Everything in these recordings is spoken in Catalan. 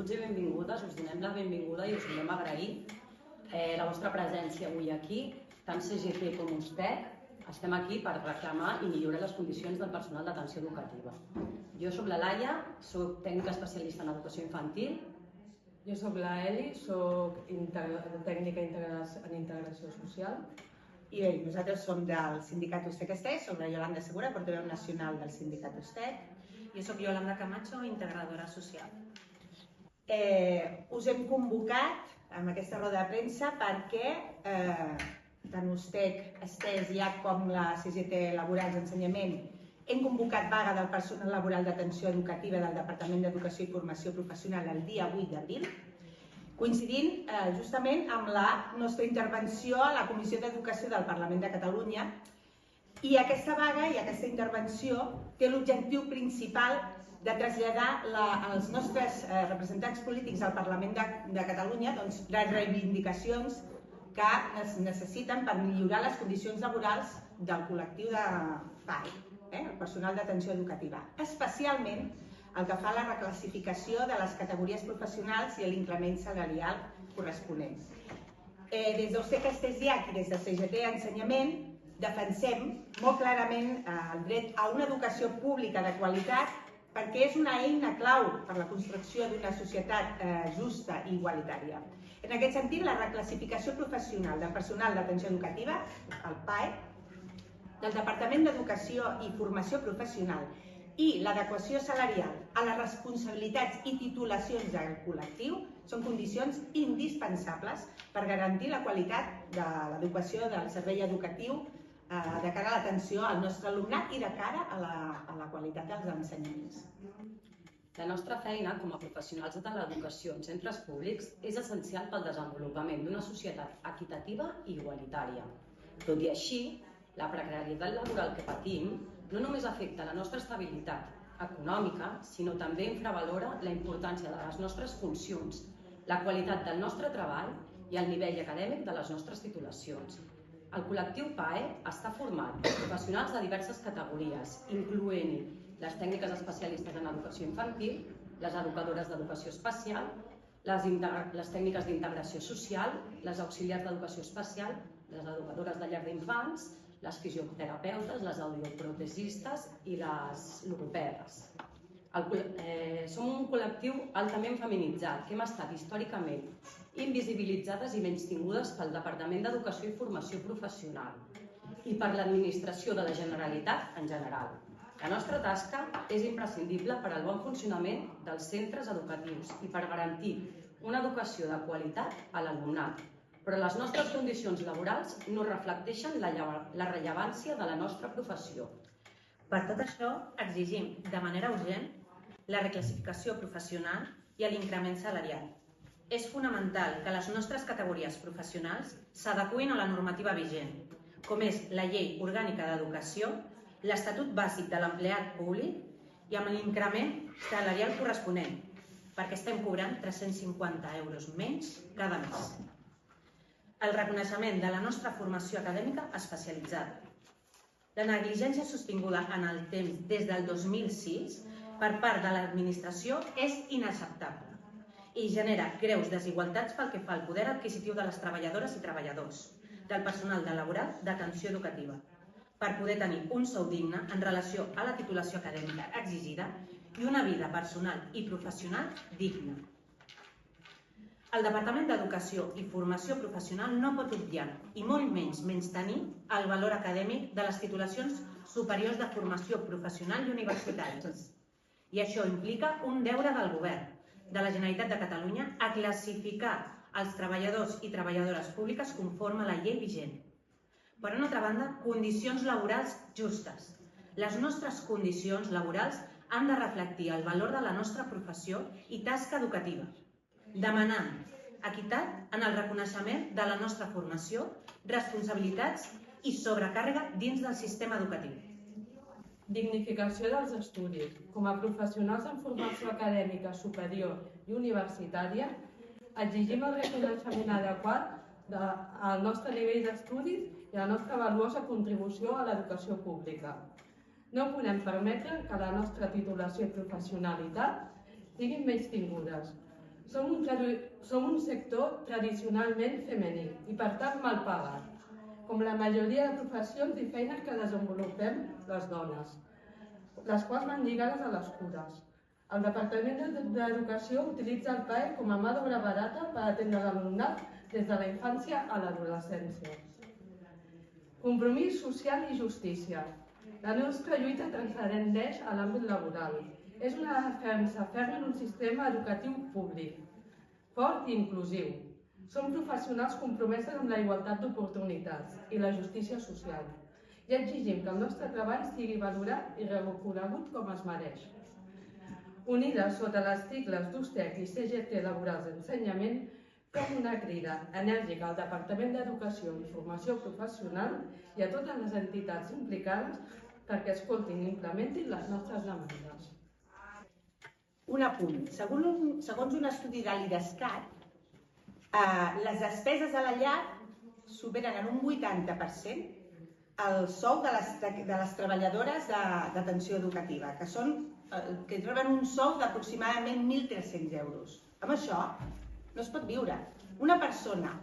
Benvinguts i benvingudes, us donem la benvinguda i us volem agrair la vostra presència avui aquí, tant CGT com USTEC. Estem aquí per reclamar i millorar les condicions del personal d'atenció educativa. Jo soc la Laia, soc tècnica especialista en educació infantil. Jo soc la Eli, soc tècnica en integració social. I bé, nosaltres som del sindicat USTEC-STEC, soc la Yolanda Segura, portaveu nacional del sindicat USTEC. Jo soc Yolanda Camacho, integradora social. Us hem convocat en aquesta roda de premsa perquè tant USTEC, STES, IAC com la CGT Laborals d'Ensenyament hem convocat vaga del personal laboral d'atenció educativa del Departament d'Educació i Formació Professional el dia 8 d'abril, coincidint justament amb la nostra intervenció a la Comissió d'Educació del Parlament de Catalunya. I aquesta vaga i aquesta intervenció té l'objectiu principal de traslladar als nostres representants polítics al Parlament de Catalunya les reivindicacions que es necessiten per millorar les condicions laborals del col·lectiu de PAE, el personal d'atenció educativa, especialment el que fa a la reclassificació de les categories professionals i l'increment salarial corresponents. Des d'USTEC-STEC i des de CGT Ensenyament defensem molt clarament el dret a una educació pública de qualitat perquè és una eina clau per a la construcció d'una societat justa i igualitària. En aquest sentit, la reclassificació professional del personal d'atenció educativa, el PAE, del Departament d'Educació i Formació Professional i l'adequació salarial a les responsabilitats i titulacions del col·lectiu són condicions indispensables per garantir la qualitat de l'educació del servei educatiu de cara a l'atenció al nostre alumnat i de cara a la qualitat dels ensenyaments. La nostra feina com a professionals de l'educació en centres públics és essencial pel desenvolupament d'una societat equitativa i igualitària. Tot i així, la precarietat laboral que patim no només afecta la nostra estabilitat econòmica, sinó també infravalora la importància de les nostres funcions, la qualitat del nostre treball i el nivell acadèmic de les nostres titulacions. El col·lectiu PAE està format per professionals de diverses categories, incloent-hi les tècniques especialistes en educació infantil, les educadores d'educació especial, les tècniques d'integració social, les auxiliars d'educació especial, les educadores de llar d'infants, les fisioterapeutes, les audioprotesistes i les logopedes. Som un col·lectiu altament feminitzat que hem estat històricament invisibilitzades i menystingudes pel Departament d'Educació i Formació Professional i per l'administració de la Generalitat en general. La nostra tasca és imprescindible per al bon funcionament dels centres educatius i per garantir una educació de qualitat a l'alumnat, però les nostres condicions laborals no reflecteixen la rellevància de la nostra professió. Per tot això, exigim de manera urgent la reclassificació professional i l'increment salarial. És fonamental que les nostres categories professionals s'adeqüin a la normativa vigent, com és la Llei Orgànica d'Educació, l'Estatut Bàsic de l'Empleat Públic i amb l'increment salarial corresponent, perquè estem cobrant 350 euros menys cada mes. El reconeixement de la nostra formació acadèmica especialitzada. La negligència sostinguda en el temps des del 2006 per part de l'administració és inacceptable i genera greus desigualtats pel que fa al poder adquisitiu de les treballadores i treballadors del personal laboral d'atenció educativa per poder tenir un sou digne en relació a la titulació acadèmica exigida i una vida personal i professional digna. El Departament d'Educació i Formació Professional no pot obviar i molt menys menystenir el valor acadèmic de les titulacions superiors de formació professional i universitàries. I això implica un deure del Govern de la Generalitat de Catalunya a classificar els treballadors i treballadores públiques conforme a la llei vigent. Per una altra banda, condicions laborals justes. Les nostres condicions laborals han de reflectir el valor de la nostra professió i tasca educativa, demanant equitat en el reconeixement de la nostra formació, responsabilitats i sobrecàrrega dins del sistema educatiu. Dignificació dels estudis. Com a professionals en formació acadèmica superior i universitària, exigim el reconeixement adequat al nostre nivell d'estudis i la nostra valuosa contribució a l'educació pública. No podem permetre que la nostra titulació i professionalitat siguin menystingudes. Som un sector tradicionalment femení i, per tant, mal pagat, com la majoria de professions i feines que desenvolupem les dones, les quals van lligades a les cures. El Departament d'Educació utilitza el PAE com a mà d'obra barata per atendre l'alumnat des de la infància a l'adolescència. Compromís social i justícia. La nostra lluita transcendeix a l'àmbit laboral. És una defensa ferma en un sistema educatiu públic, fort i inclusiu. Som professionals compromeses amb la igualtat d'oportunitats i la justícia social i exigim que el nostre treball sigui valorat i reconegut com es mereix. Unides sota les sigles d'USTEC i CGT Laborals d'Ensenyament, fem una crida enèrgica al Departament d'Educació i Formació Professional i a totes les entitats implicades perquè escoltin i implementin les nostres demandes. Un apunt. Segons un estudi de l'IDESCAT, les despeses a la llar superen en un 80% el sou de les treballadores d'atenció educativa, que reben un sou d'aproximadament 1.300 euros. Amb això no es pot viure. Una persona,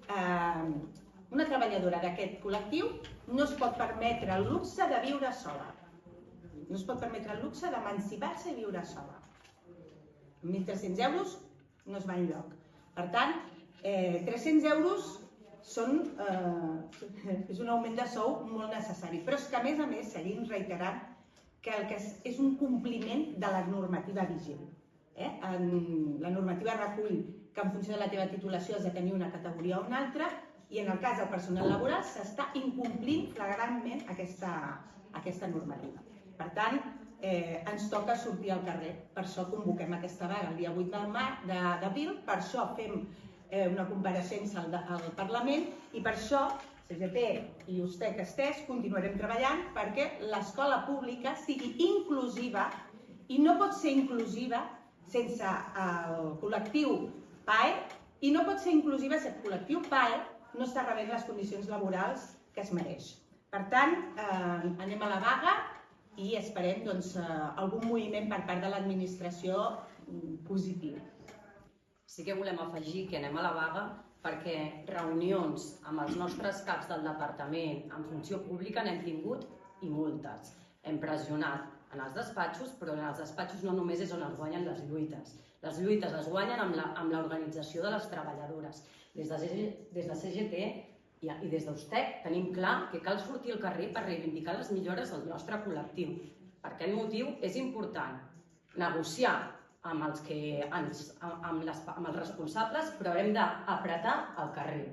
una treballadora d'aquest col·lectiu, no es pot permetre el luxe de viure sola. No es pot permetre el luxe d'emancipar-se i viure sola. Amb 1.300 euros no es va enlloc. Per tant, 300 euros és un augment de sou molt necessari. Però és que, a més, seguim reiterant que és un compliment de la normativa vigent. La normativa recull que en funció de la teva titulació has de tenir una categoria o una altra i en el cas del personal laboral s'està incomplint flagrantment aquesta normativa. Per tant, ens toca sortir al carrer. Per això convoquem aquesta vaga el dia 8 d'abril, per això fem una compareixença al Parlament i per això CGT i USTEC Estès continuarem treballant perquè l'escola pública sigui inclusiva i no pot ser inclusiva sense el col·lectiu PAE i no pot ser inclusiva si el col·lectiu PAE no està rebent les condicions laborals que es mereix. Per tant, anem a la vaga i esperem algun moviment per part de l'administració positiu. Sí que volem afegir que anem a la vaga perquè reunions amb els nostres caps del departament en funció pública n'hem tingut i moltes. Hem pressionat en els despatxos, però en els despatxos no només és on es guanyen les lluites. Les lluites es guanyen amb l'organització de les treballadores. Des de CGT i des d'USTEC tenim clar que cal sortir al carrer per reivindicar les millores del nostre col·lectiu. Per aquest motiu és important negociar amb els responsables, però hem d'apretar el carrer.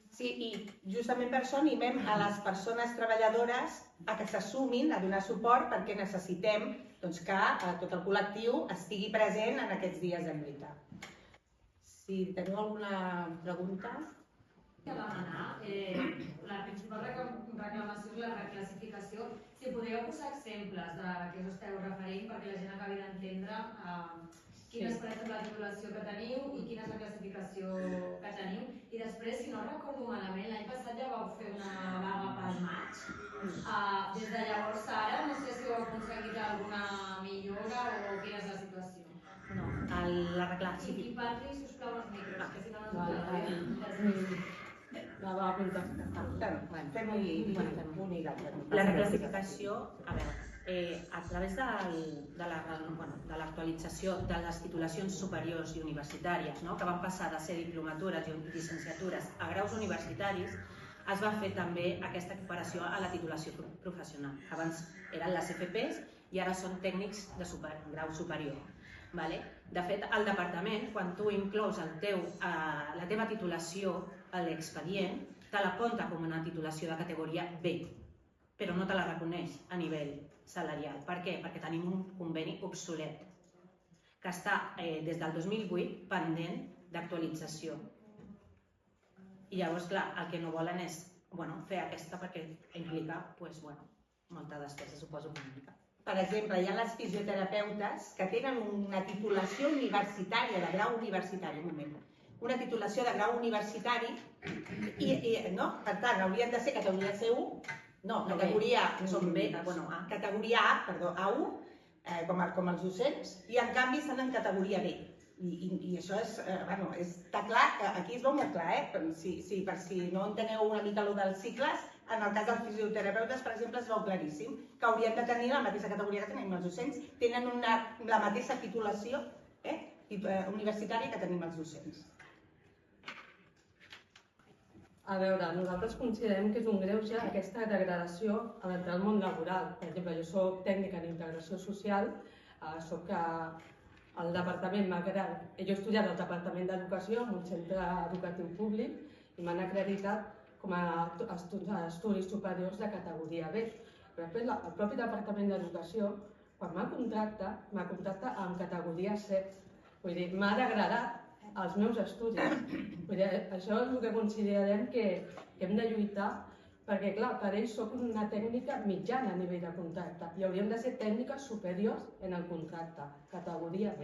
Sí, i justament per això animem a les persones treballadores a que s'assumin, a donar suport, perquè necessitem que tot el col·lectiu estigui present en aquests dies de lluita. Si teniu alguna pregunta? Que demanar, la principal reclamació és la reclassificació. Si podríeu posar exemples de què us esteu referint perquè la gent acabi d'entendre quina és, per exemple, la titulació que teniu i quina és la classificació que teniu. I després, si no recordo malament, l'any passat ja vau fer una vaga pel maig. Des de llavors ara, no sé si heu aconseguit alguna millora o quina és la situació. No, la reclassificació... I parli, sisplau, els micros, que si no no us La va apuntar. La reclassificació, a veure, a través de l'actualització de les titulacions superiors i universitàries, que van passar de ser diplomatures i llicenciatures a graus universitaris, es va fer també aquesta equiparació a la titulació professional. Abans eren les FPs i ara són tècnics de grau superior. De fet, al departament, quan tu inclous la teva titulació a l'expedient, te l'apunta com una titulació de categoria B, però no te la reconeix a nivell salarial. Per què? Perquè tenim un conveni obsolet que està des del 2008 pendent d'actualització. I llavors, clar, el que no volen és fer aquesta perquè implica molta despesa, suposo que implica. Per exemple, hi ha les fisioterapeutes que tenen una titulació universitària, de grau universitari, una titulació de grau universitari i, per tant, haurien de ser categoria C1, categoria A1, com els docents, i en canvi estan en categoria B. I això està clar, que aquí es veu molt clar, per si no enteneu una mica allò dels cicles, en el cas dels fisioterapeutes, per exemple, es veu claríssim que haurien de tenir la mateixa categoria que tenim els docents, tenen la mateixa titulació universitària que tenim els docents. A veure, nosaltres considerem que és un greuge aquesta degradació a l'entrar al món laboral. Per exemple, jo soc tècnica en integració social, soc al departament, jo he estudiat al Departament d'Educació en un centre educatiu públic i m'han acreditat com a estudis superiors de categoria B. Però després el propi Departament d'Educació, quan m'ha contractat amb categoria C. Vull dir, m'ha degradat els meus estudis. Això és el que considerem que hem de lluitar, perquè clar, per ells soc una tècnica mitjana a nivell de contracte i hauríem de ser tècniques superiors en el contracte, categoria B.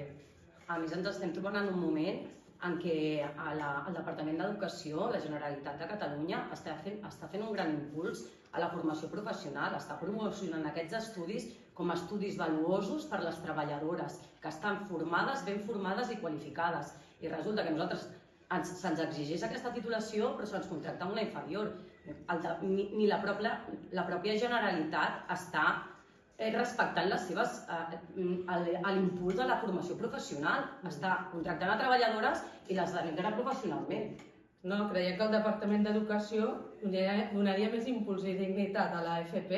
A més, ens estem trobant en un moment en què el Departament d'Educació, la Generalitat de Catalunya, està fent un gran impuls a la formació professional, està promocionant aquests estudis com a estudis valuosos per a les treballadores, que estan formades, ben formades i qualificades. I resulta que a nosaltres se'ns exigeix aquesta titulació, però se'ns contracta una inferior. Ni la pròpia Generalitat està respectant l'impuls de la formació professional. Està contractant a treballadores i les denigren professionalment. No, creiem que el Departament d'Educació donaria més impuls i dignitat a l'AFP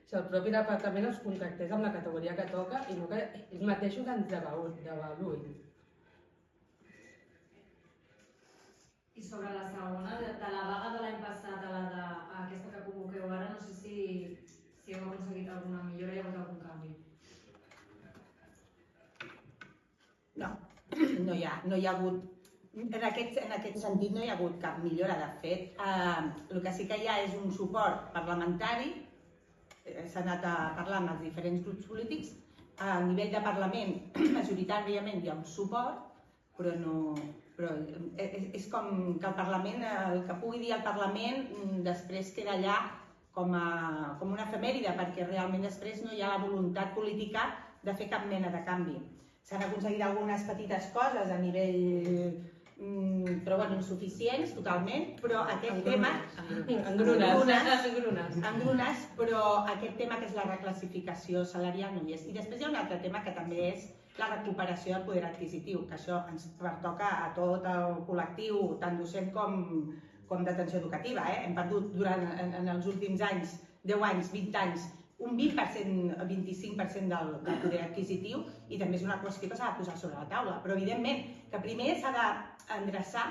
si el propi departament es contractés amb la categoria que toca i no que ells mateixos ens devaluïn. I sobre la segona, de la vaga de l'any passat a aquesta que convoqueu ara, no sé si heu aconseguit alguna millora i hi ha hagut algun canvi. No hi ha hagut. En aquest sentit no hi ha hagut cap millora. De fet, el que sí que hi ha és un suport parlamentari. S'ha anat a parlar amb els diferents grups polítics. A nivell de Parlament, majoritàriament hi ha un suport, però és com que el Parlament, el que pugui dir el Parlament, després queda allà com una efemèride, perquè realment després no hi ha la voluntat política de fer cap mena de canvi. S'han aconseguit algunes petites coses a nivell, però insuficients totalment, però aquest tema... Engrunes, però aquest tema que és la reclassificació salarial no hi és. I després hi ha un altre tema que també és la recuperació del poder adquisitiu, que això ens pertoca a tot el col·lectiu, tant docent com d'atenció educativa. Hem perdut en els últims anys, 10 anys, 20 anys, un 20%, 25% del poder adquisitiu, i també és una qüestió que s'ha de posar sobre la taula. Però evidentment que primer s'ha d'endreçar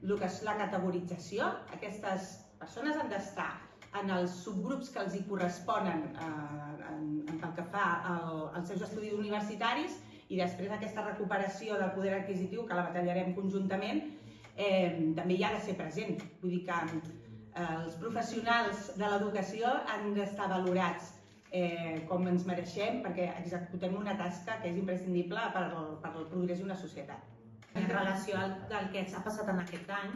el que és la categorització. Aquestes persones han d'estar en els subgrups que els hi corresponen pel que fa als seus estudis universitaris, i després aquesta recuperació del poder adquisitiu, que la batallarem conjuntament, també hi ha de ser present. Vull dir que els professionals de l'educació han d'estar valorats com ens mereixem, perquè executem una tasca que és imprescindible per al progrés d'una societat. En relació al que s'ha passat en aquest any,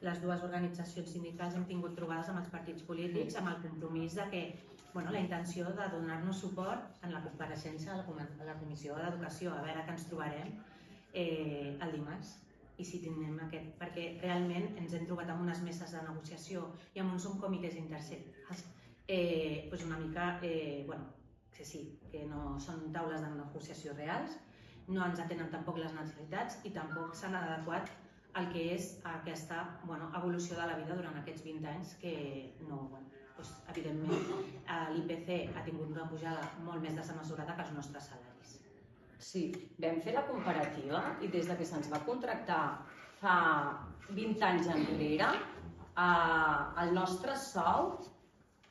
les dues organitzacions sindicals hem tingut trobades amb els partits polítics amb el compromís de que la intenció de donar-nos suport en la compareixença a la Comissió d'Educació, a veure què ens trobarem el dimarts. I si tindrem aquest, perquè realment ens hem trobat amb unes meses de negociació i amb uns subcomitès intersectorials una mica, que sí, que no són taules de negociació reals, no ens atenen tampoc les necessitats i tampoc s'han adequat al que és aquesta evolució de la vida durant aquests 20 anys que no, evidentment l'IPC ha tingut una pujada molt més desmesurada que els nostres salaris. Sí, vam fer la comparativa i des que se'ns va contractar fa 20 anys enrere, el nostre sou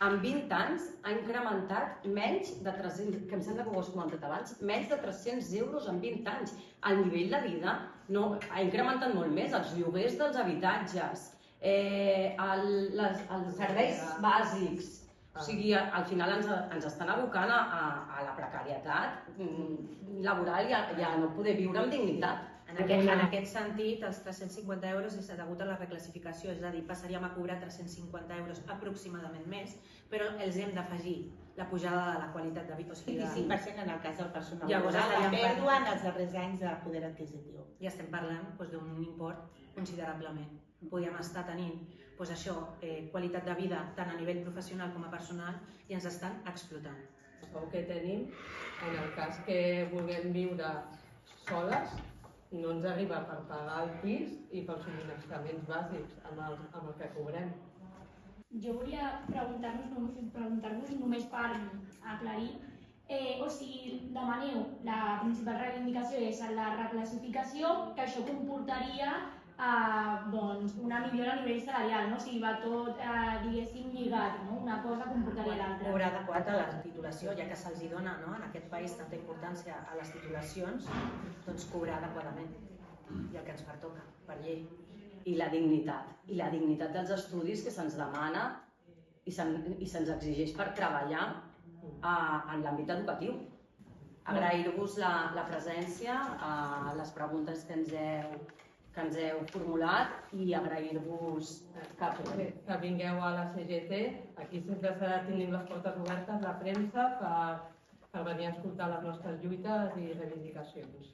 en 20 anys ha incrementat menys de 300, que em sembla que ho has comentat abans, menys de 300 euros en 20 anys. El nivell de vida ha incrementat molt més, els lloguers dels habitatges, els serveis bàsics. O sigui, al final ens estan abocant a la precarietat laboral i a no poder viure amb dignitat. En aquest sentit, els 350 euros és degut a la reclassificació, és a dir, passaríem a cobrar 350 euros aproximadament més, però els hem d'afegir la pujada de la qualitat de vida. 25% en el cas del personal Llavors laboral, la estaríem pèrdua en els darrers anys de poder adquisitiu. I estem parlant d'un import considerablement. Podríem estar tenint qualitat de vida tant a nivell professional com a personal i ens estan explotant. El sou que tenim, en el cas que vulguem viure soles, no ens arriba per pagar el pis i pels subministraments bàsics amb el que cobrem. Jo volia preguntar-vos només per aclarir, o sigui, demaneu, la principal reivindicació és la reclassificació, que això comportaria una millora a nivell salarial, no? O sigui, va tot, diguéssim, lligat, no? Una cosa comportaria l'altra. Cobrar adequat a la titulació, ja que se'ls dona en aquest país tanta importància a les titulacions, doncs cobrar adequadament, i el que ens pertoca, per llei. I la dignitat dels estudis que se'ns demana i se'ns exigeix per treballar en l'àmbit educatiu. Agrair-vos la presència, les preguntes que ens heu formulat i agrair-vos que vingueu a la CGT. Aquí sempre tenim les portes obertes, la premsa, per venir a escoltar les nostres lluites i reivindicacions.